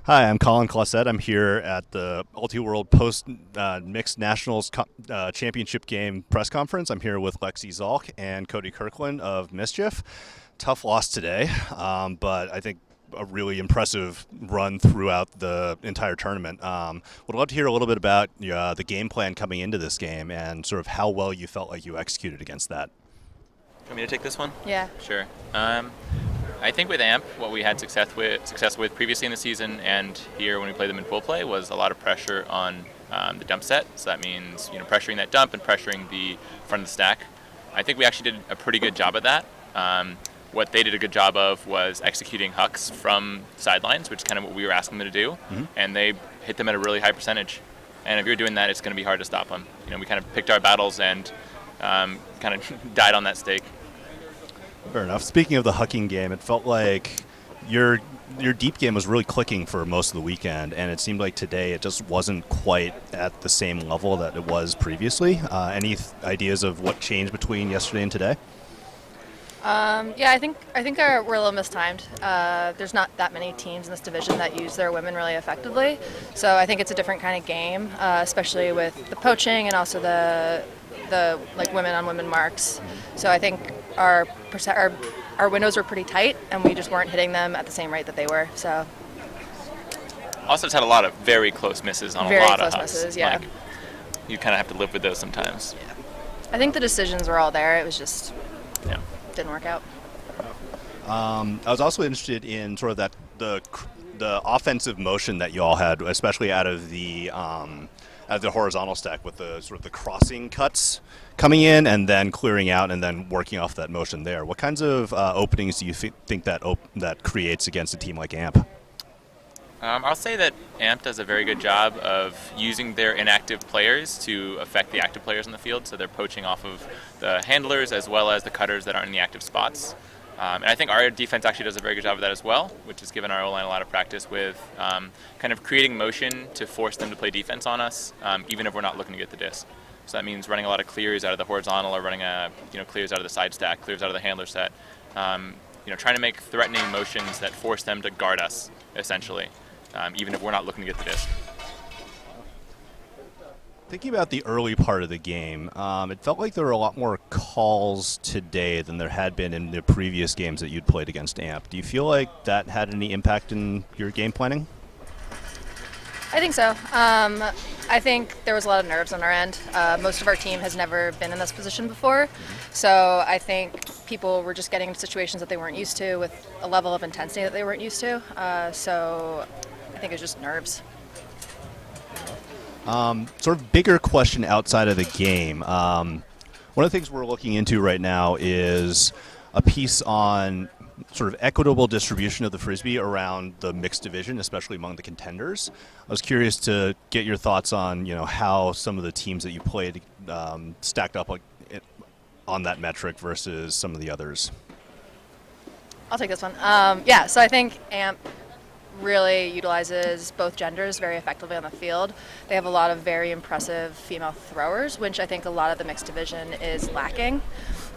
Hi, I'm Colin Clauset. I'm here at the Ulti-World Post Mixed Nationals Championship Game press conference. I'm here with Lexi Zalk and Cody Kirkland of Mischief. Tough loss today, but I think a really impressive run throughout the entire tournament. Would love to hear a little bit about the game plan coming into this game and sort of how well you felt like you executed against that. Want me to take this one? Yeah. Sure. I think with AMP, what we had success with previously in the season and here when we played them in full play was a lot of pressure on the dump set. So that means pressuring that dump and pressuring the front of the stack. I think we actually did a pretty good job at that. What they did a good job of was executing hucks from sidelines, which is kind of what we were asking them to do, and they hit them at a really high percentage. And if you're doing that, it's going to be hard to stop them. We kind of picked our battles and kind of died on that stake. Fair enough. Speaking of the hucking game, it felt like your deep game was really clicking for most of the weekend, and it seemed like today it just wasn't quite at the same level that it was previously. Any ideas of what changed between yesterday and today? Yeah, I think we're a little mistimed. There's not that many teams in this division that use their women really effectively, so I think it's a different kind of game, especially with the poaching and also the like women on women marks. So I think our windows were pretty tight, and we just weren't hitting them at the same rate that they were. So also, it's had a lot of very close misses on very a lot close of hucks. misses. Yeah, Like, you kind of have to live with those sometimes. Yeah. I think the decisions were all there. It was just didn't work out. I was also interested in sort of the offensive motion that you all had, especially out of the horizontal stack with the sort of the crossing cuts coming in and then clearing out and then working off that motion there. What kinds of openings do you think that creates against a team like AMP? I'll say that AMP does a very good job of using their inactive players to affect the active players in the field. So they're poaching off of the handlers as well as the cutters that aren't in the active spots. And I think our defense actually does a very good job of that as well, which has given our O-line a lot of practice with kind of creating motion to force them to play defense on us, even if we're not looking to get the disc. So that means running a lot of clears out of the horizontal or running clears out of the side stack, clears out of the handler set. Trying to make threatening motions that force them to guard us, essentially, even if we're not looking to get the disc. Thinking about the early part of the game, it felt like there were a lot more calls today than there had been in the previous games that you'd played against AMP. Do you feel like that had any impact in your game planning? I think so. I think there was a lot of nerves on our end. Most of our team has never been in this position before, so I think people were just getting into situations that they weren't used to with a level of intensity that they weren't used to. So I think it was just nerves. Sort of bigger question outside of the game. One of the things we're looking into right now is a piece on sort of equitable distribution of the Frisbee around the mixed division, especially among the contenders. I was curious to get your thoughts on, how some of the teams that you played stacked up on that metric versus some of the others. I'll take this one. So I think AMP really utilizes both genders very effectively on the field. They have a lot of very impressive female throwers, which I think a lot of the mixed division is lacking.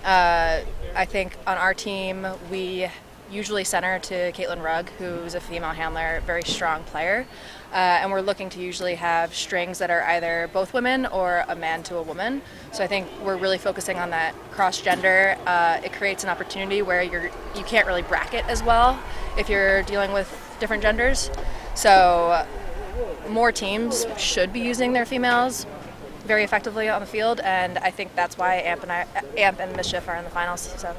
I think on our team, we usually center to Caitlin Rugg, who's a female handler, very strong player. And we're looking to usually have strings that are either both women or a man to a woman. So I think we're really focusing on that cross-gender. It creates an opportunity where you can't really bracket as well if you're dealing with different genders. So more teams should be using their females very effectively on the field, and I think that's why AMP and Mischief are in the finals. So.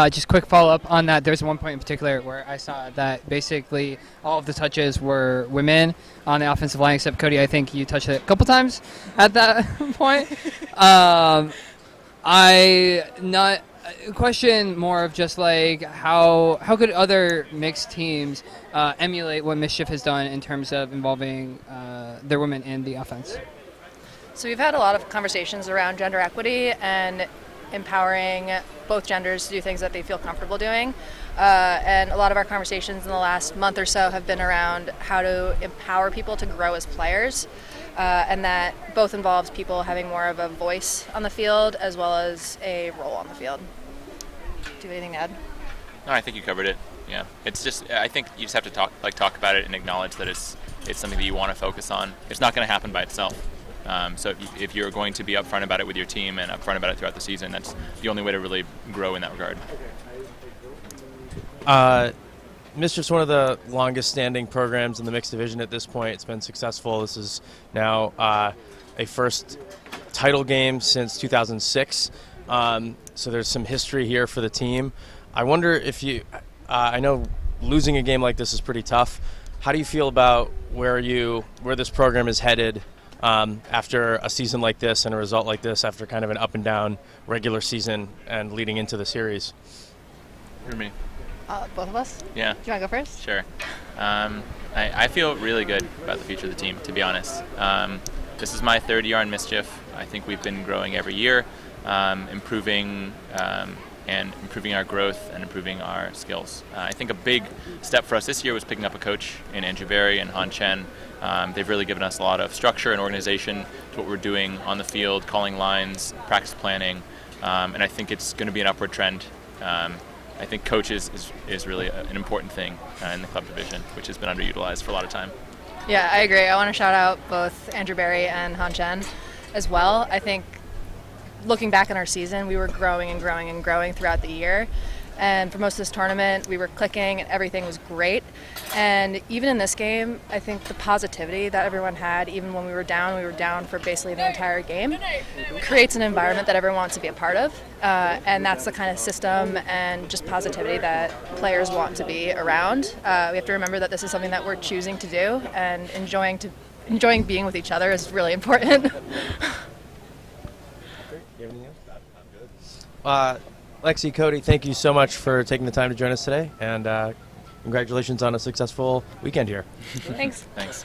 Just quick follow-up on that. There's one point in particular where I saw that basically all of the touches were women on the offensive line, except Cody, I think you touched it a couple times at that point. Question more of just like how could other mixed teams emulate what Mischief has done in terms of involving their women in the offense? So we've had a lot of conversations around gender equity and empowering both genders to do things that they feel comfortable doing. And a lot of our conversations in the last month or so have been around how to empower people to grow as players. and that both involves people having more of a voice on the field as well as a role on the field. Do you have anything to add? No, I think you covered it. Yeah, it's just I think you just have to talk about it and acknowledge that it's something that you want to focus on. It's not going to happen by itself. So if you're going to be upfront about it with your team and upfront about it throughout the season, that's the only way to really grow in that regard. Mischief's one of the longest-standing programs in the mixed division at this point. It's been successful. This is now a first title game since 2006. So there's some history here for the team. I wonder if you I know losing a game like this is pretty tough. How do you feel about where this program is headed after a season like this and a result like this, after kind of an up and down regular season and leading into the series? For me. Both of us? Yeah. Do you want to go first? Sure. I feel really good about the future of the team, to be honest. This is my third year on Mischief. I think we've been growing every year, improving our growth and improving our skills. I think a big step for us this year was picking up a coach in Andrew Berry and Han Chen. They've really given us a lot of structure and organization to what we're doing on the field, calling lines, practice planning, and I think it's going to be an upward trend. I think coaches is really an important thing in the club division, which has been underutilized for a lot of time. Yeah, I agree. I want to shout out both Andrew Berry and Han Chen as well. I think looking back on our season, we were growing and growing and growing throughout the year. And for most of this tournament, we were clicking and everything was great. And even in this game, I think the positivity that everyone had, even when we were down for basically the entire game, creates an environment that everyone wants to be a part of. And that's the kind of system and just positivity that players want to be around. We have to remember that this is something that we're choosing to do, and enjoying being with each other is really important. You have anything else? Lexi, Cody, thank you so much for taking the time to join us today, and congratulations on a successful weekend here. Thanks. Thanks.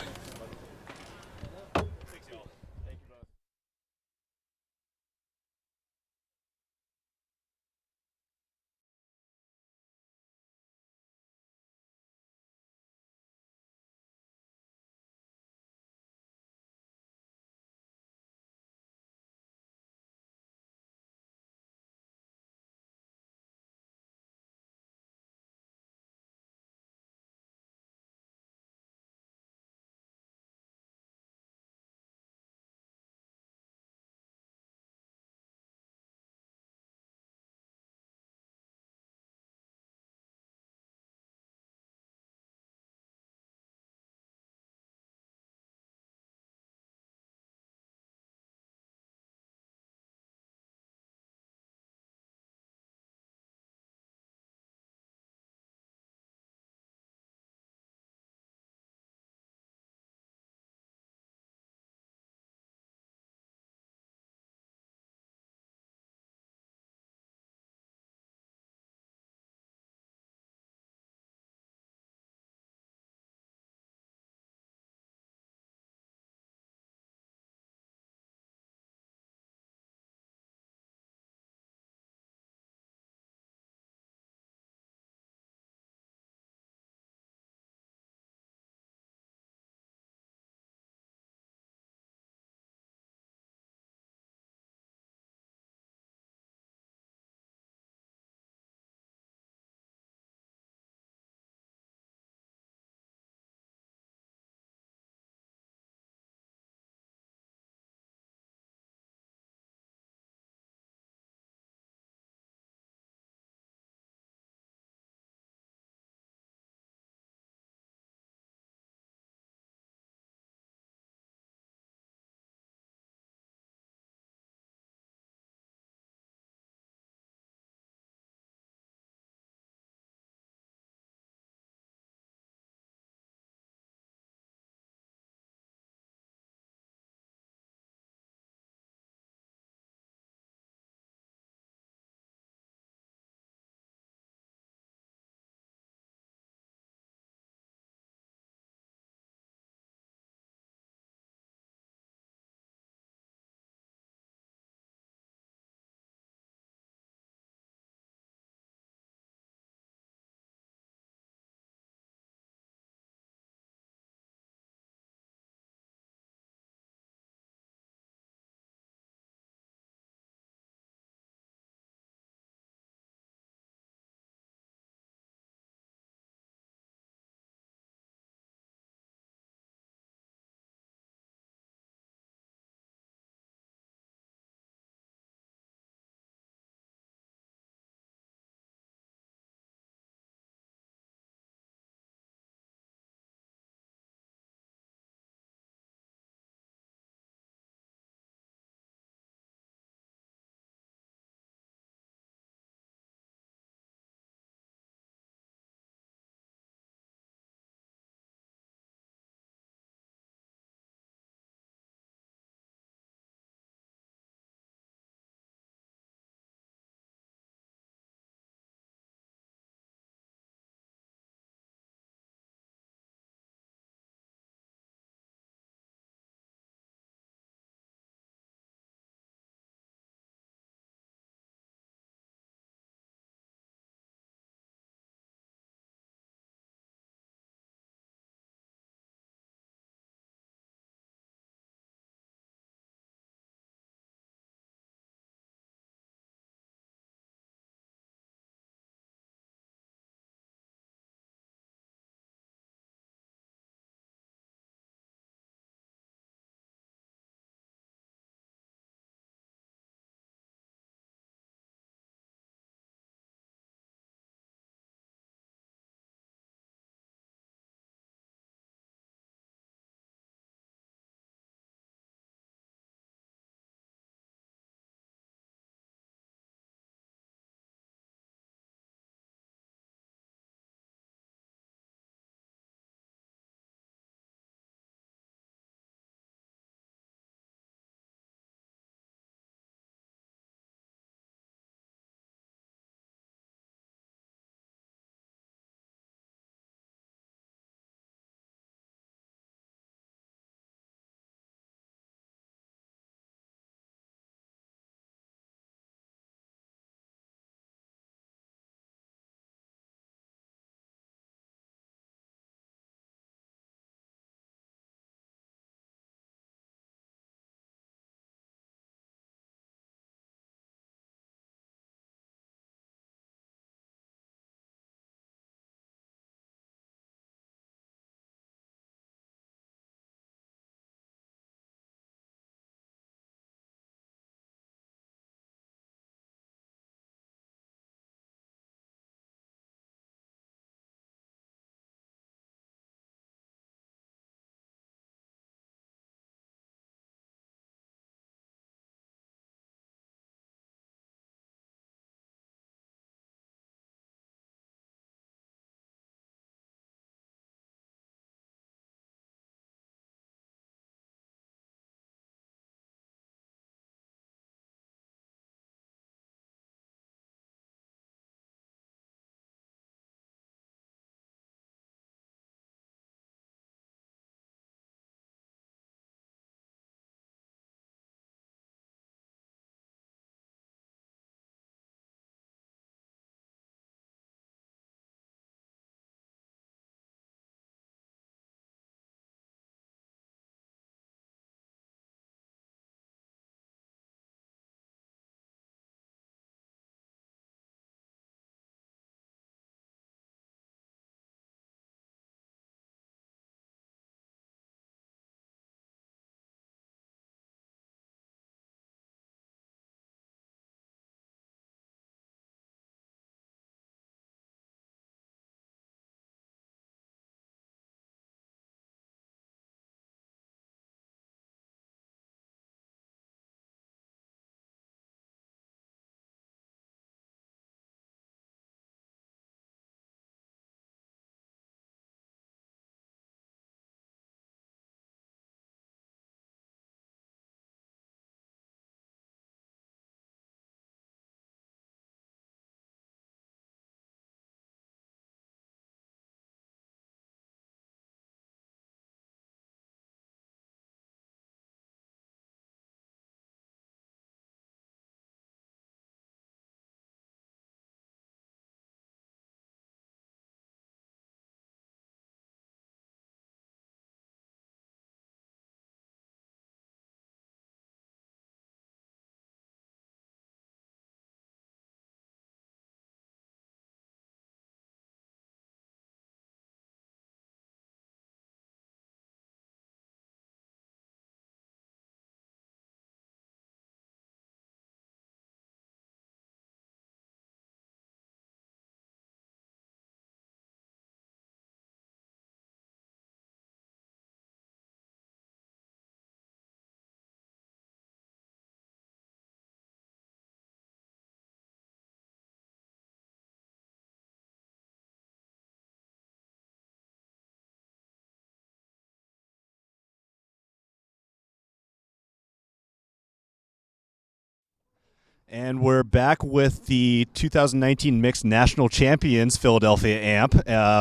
And we're back with the 2019 Mixed National Champions, Philadelphia AMP.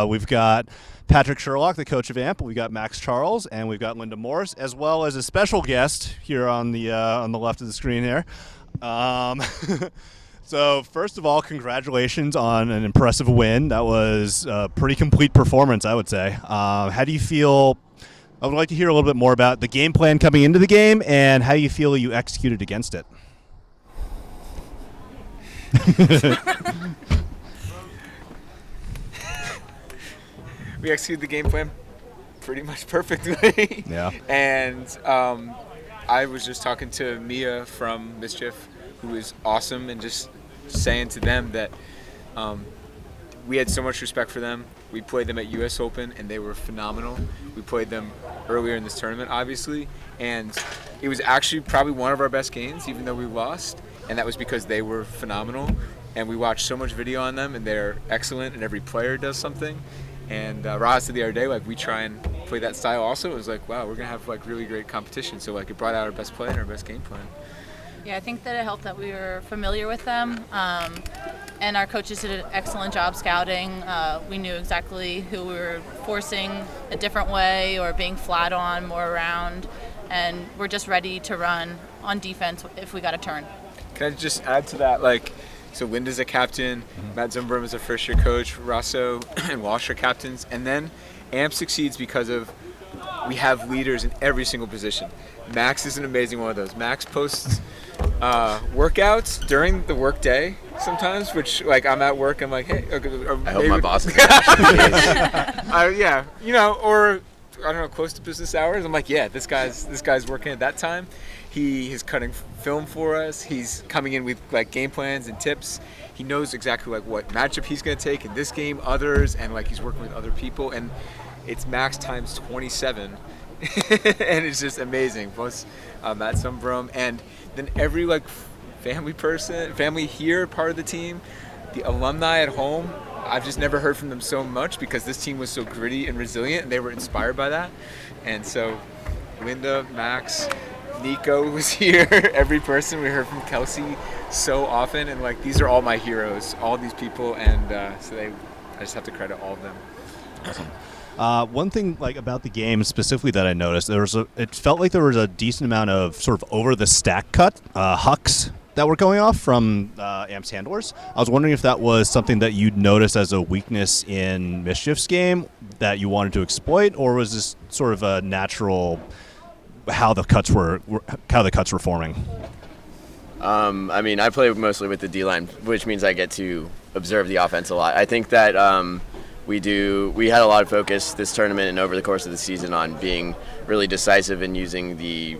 We've got Patrick Sherlock, the coach of AMP. We've got Max Charles, and we've got Linda Morris, as well as a special guest here on the left of the screen here. So first of all, congratulations on an impressive win. That was a pretty complete performance, I would say. How do you feel? I would like to hear a little bit more about the game plan coming into the game and how you feel you executed against it. We executed the game plan pretty much perfectly. Yeah. And I was just talking to Mia from Mischief, who is awesome, and just saying to them that we had so much respect for them. We played them at US Open, and they were phenomenal. We played them earlier in this tournament, obviously, and it was actually probably one of our best games, even though we lost, and that was because they were phenomenal. And we watched so much video on them, and they're excellent, and every player does something. And Ross said the other day, like, we try and play that style also. It was like, wow, we're going to have, like, really great competition. So, like, it brought out our best play and our best game plan. Yeah, I think that it helped that we were familiar with them, and our coaches did an excellent job scouting. We knew exactly who we were forcing a different way or being flat on, more around, and we're just ready to run on defense if we got a turn. Can I just add to that, like, so Linda's a captain, Matt Zumbrum is a first-year coach, Rosso and Walsh are captains, and then AMP succeeds because of we have leaders in every single position. Max is an amazing one of those. Max posts workouts during the work day sometimes, which, like, I'm at work, I'm like, hey. I hope my boss is yeah, you know, or, I don't know, close to business hours. I'm like, yeah, this guy's working at that time. He is cutting film for us. He's coming in with, like, game plans and tips. He knows exactly, like, what matchup he's going to take in this game, others, and, like, he's working with other people. And it's Max times 27. And it's just amazing. Plus Matt Zumbrum, and then every, like, family here, part of the team, the alumni at home. I've just never heard from them so much because this team was so gritty and resilient, and they were inspired by that. And so Linda, Max, Nico was here. Every person we heard from Kelsey so often, and, like, these are all my heroes, all these people, and I just have to credit all of them. Awesome. One thing, like, about the game specifically that I noticed, it felt like there was a decent amount of sort of over the stack cut hucks that were going off from AMP's handlers. I was wondering if that was something that you'd noticed as a weakness in Mischief's game that you wanted to exploit, or was this sort of a natural how the cuts were forming? I mean, I play mostly with the D-line, which means I get to observe the offense a lot. I think that we had a lot of focus this tournament and over the course of the season on being really decisive in using the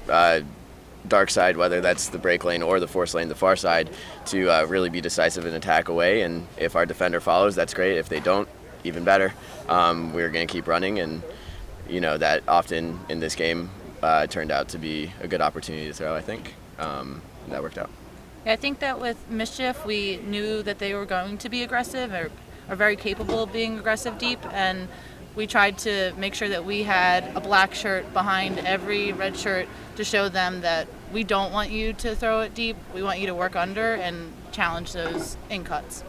dark side, whether that's the break lane or the force lane, the far side, to really be decisive and attack away. And if our defender follows, that's great. If they don't, even better. We're going to keep running, and, you know, that often in this game turned out to be a good opportunity to throw, I think. That worked out. Yeah, I think that with Mischief, we knew that they were going to be aggressive or are very capable of being aggressive deep, and we tried to make sure that we had a black shirt behind every red shirt to show them that we don't want you to throw it deep. We want you to work under and challenge those in cuts.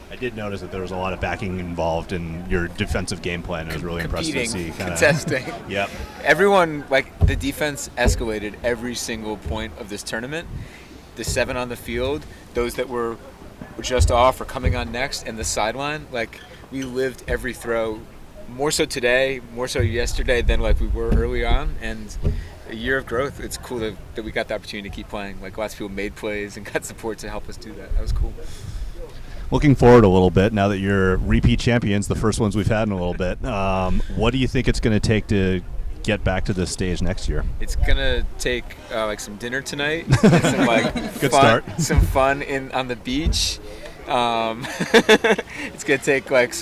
I did notice that there was a lot of backing involved in your defensive game plan. It was really impressive to see. Contesting. Yep. Everyone, like, the defense escalated every single point of this tournament. The 7 on the field, those that were just off or coming on next, and the sideline, like, we lived every throw, more so today, more so yesterday than, like, we were early on. And a year of growth. It's cool that we got the opportunity to keep playing. Like, lots of people made plays and got support to help us do that. That was cool. Looking forward a little bit, now that you're repeat champions, the first ones we've had in a little bit, what do you think it's going to take to get back to this stage next year? It's going to take, like, some dinner tonight, and some, like, good start. Some fun on the beach. It's going to take, like,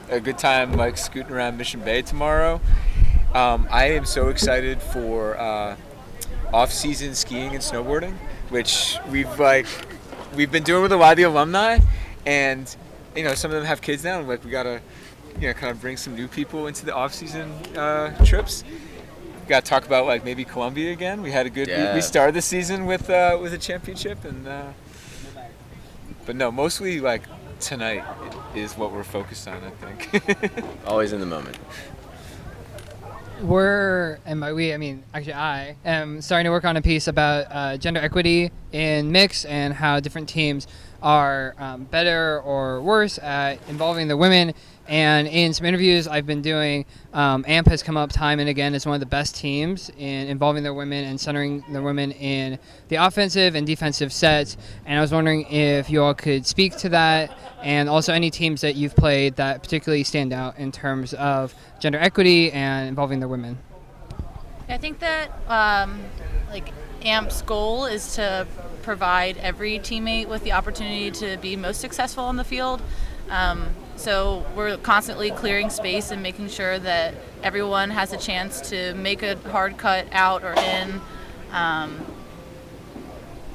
a good time, like, scooting around Mission Bay tomorrow. I am so excited for off-season skiing and snowboarding, which we've been doing with a lot of the alumni. And, you know, some of them have kids now, and, like, we gotta, you know, kind of bring some new people into the off-season trips. We gotta talk about, like, maybe Columbia again. We had a good. Yeah. We started the season with a championship, and But no, mostly like tonight is what we're focused on, I think. Always in the moment. I am starting to work on a piece about gender equity in mix and how different teams are better or worse at involving the women. And in some interviews I've been doing, AMP has come up time and again as one of the best teams in involving their women and centering the women in the offensive and defensive sets. And I was wondering if you all could speak to that, and also any teams that you've played that particularly stand out in terms of gender equity and involving their women. I think that AMP's goal is to provide every teammate with the opportunity to be most successful on the field. So we're constantly clearing space and making sure that everyone has a chance to make a hard cut out or in. I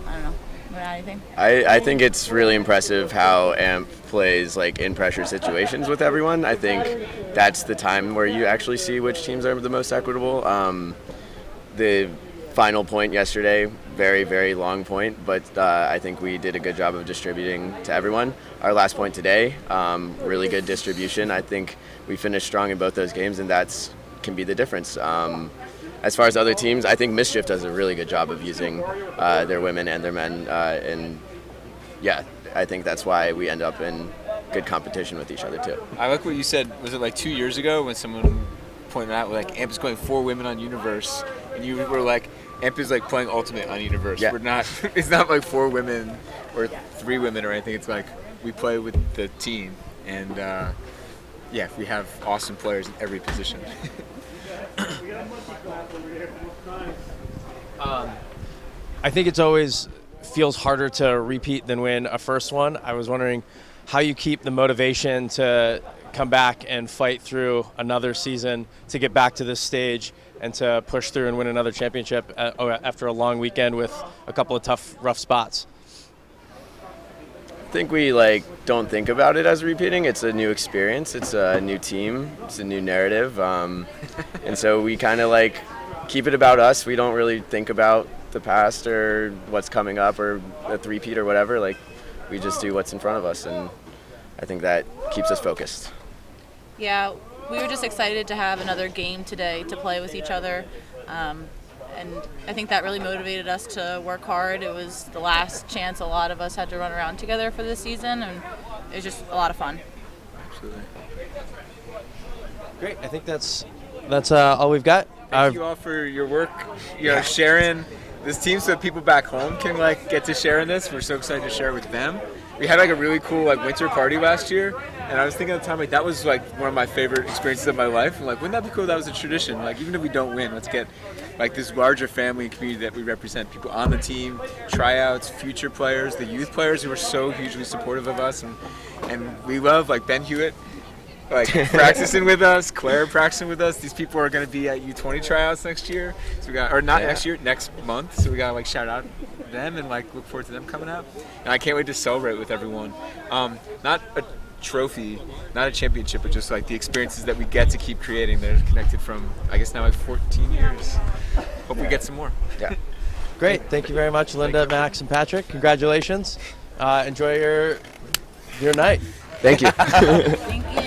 don't know. Anything? I think it's really impressive how AMP plays like in pressure situations with everyone. I think that's the time where you actually see which teams are the most equitable. The final point yesterday, very, very long point, but I think we did a good job of distributing to everyone. Our last point today, really good distribution. I think we finished strong in both those games, and that's can be the difference. As far as other teams, I think Mischief does a really good job of using their women and their men, and yeah, I think that's why we end up in good competition with each other too. I like what you said. Was it like 2 years ago when someone pointed out like AMP is going 4 women on Universe, and you were like, AMP is like playing Ultimate on Universe. Yeah. We're not. It's not like 4 women or 3 women or anything. It's like we play with the team, and yeah, we have awesome players in every position. I think it's always feels harder to repeat than win a first one. I was wondering how you keep the motivation to come back and fight through another season to get back to this stage and to push through and win another championship after a long weekend with a couple of tough, rough spots. I think we don't think about it as repeating. It's a new experience. It's a new team. It's a new narrative, and so we kind of keep it about us. We don't really think about the past or what's coming up or a three-peat or whatever. We just do what's in front of us, and I think that keeps us focused. Yeah, we were just excited to have another game today to play with each other. And I think that really motivated us to work hard. It was the last chance a lot of us had to run around together for this season, and it was just a lot of fun. Absolutely. Great. I think that's all we've got. Thank you all for your work. Sharing this team so that people back home can get to share in this. We're so excited to share with them. We had a really cool winter party last year, and I was thinking at the time that was one of my favorite experiences of my life. I'm wouldn't that be cool? That was a tradition. Even if we don't win, let's get this larger family and community that we represent. People on the team, tryouts, future players, the youth players who are so hugely supportive of us, and we love Ben Hewitt. Practicing with us, Claire practicing with us. These people are going to be at U20 tryouts next year. So next month. So we got to shout out them and look forward to them coming out. And I can't wait to celebrate with everyone. Not a trophy, not a championship, but just the experiences that we get to keep creating that are connected from I guess now 14 years. Hope we get some more. Yeah. Great. Thank you very much, Linda, Max, and Patrick. Congratulations. Enjoy your night. Thank you. Thank you.